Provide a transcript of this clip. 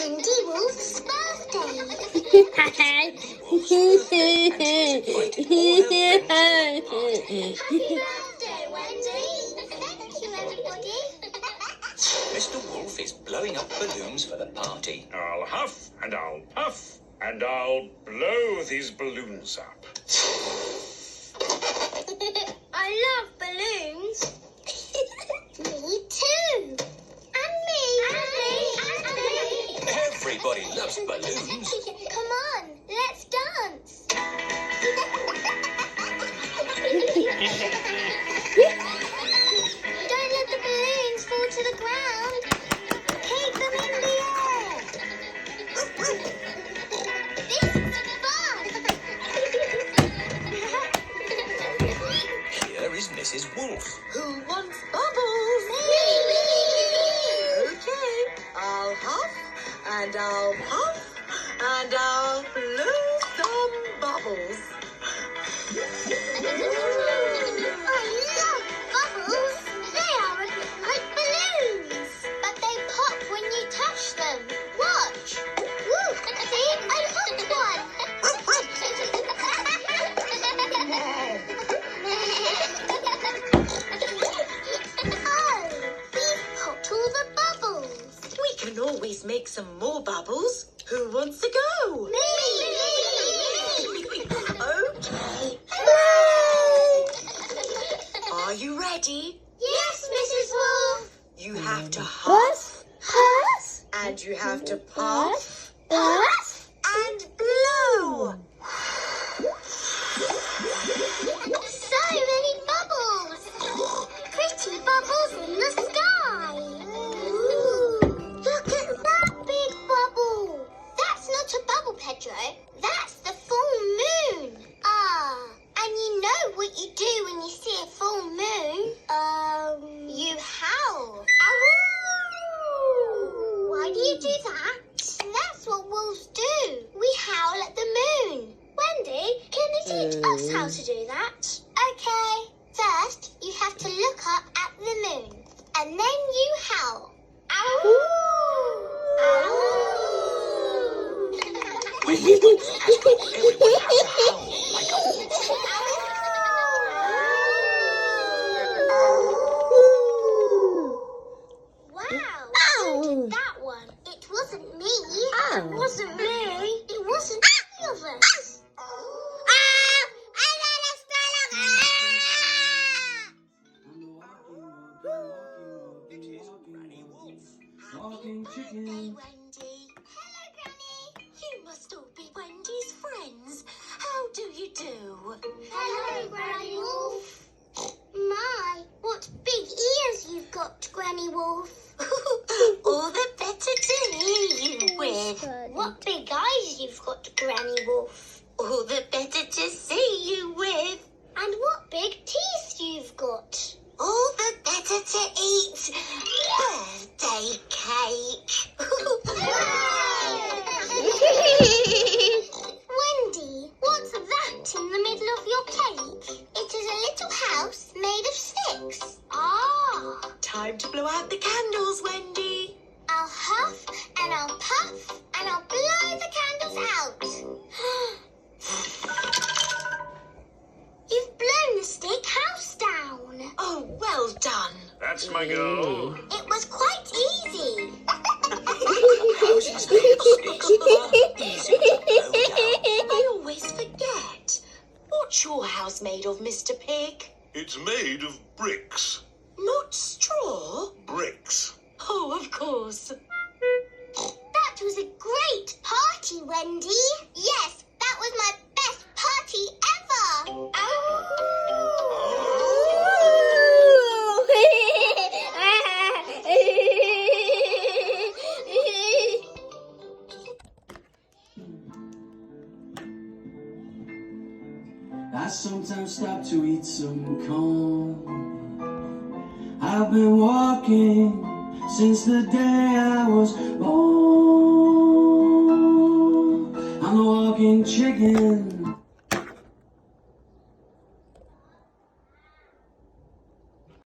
Wendy Wolf's birthday. Happy birthday, Wendy. Thank you, everybody. Mr. Wolf is blowing up balloons for the party. I'll huff and I'll puff and I'll blow these balloons up. I love balloons. Me too. And me. And me. Everybody loves balloons. Come on, let's dance. Don't let the balloons fall to the ground. Keep them in the air. This is fun. Here is Mrs. Wolf. Who wants bubbles? Me. Okay, I'll huff and I'll puff and I'll blow some bubbles. I love bubbles. They are a bit like balloons, but they pop when you touch them. Watch. Woo! See, I popped one. Oh, we've popped all the bubbles. We can always make some more bubbles. Who wants to go? Me. Okay. Are you ready? Yes, Mrs. Wolf. You have to huff Huff. and you have to puff Puff. and blow. So many bubbles. Pretty bubbles in the sky. Look at that big bubble. That's not a bubble, Pedro. That's the full moon. And you know what you do when you see a full moon? You howl. Ow! Why do you do that? That's what wolves do. We howl at the moon. Wendy, can you teach us how to do that? Okay. First, you have to look up at the moon. And then you howl. Ow! Ow! Wendy Wolf has got everyone has to howl like a wolf. Wow, who did that one? It wasn't me. It wasn't me. It wasn't any of us. It is Granny Wolf. Happy birthday, Wendy. Hello, Granny. You must all be Wendy's friends. How do you do? Hello, Granny Wolf. My, what big ears you've got, Granny Wolf. All the better to hear you with. What big eyes you've got, Granny Wolf. All the better to see you with. And what big teeth you've got. All the better to eat birthday cake. Wendy, what's that in the middle of your cake? It is a little house made of sticks. Ah, Time to blow out the candles, Wendy. I'll huff and I'll puff and I'll blow the candles out. You've blown the stick house down. Oh, well done. That's my girl. It was quite easy. Houses made of sticks are easy to blow down. I always forget. What's your house made of, Mr. Pig? It's made of bricks. Not straw? Bricks. Oh, of course. That was a great party, Wendy. Yes, that was my best party ever. I sometimes stop to eat some corn. I've been walking since the day I was born. I'm a walking chicken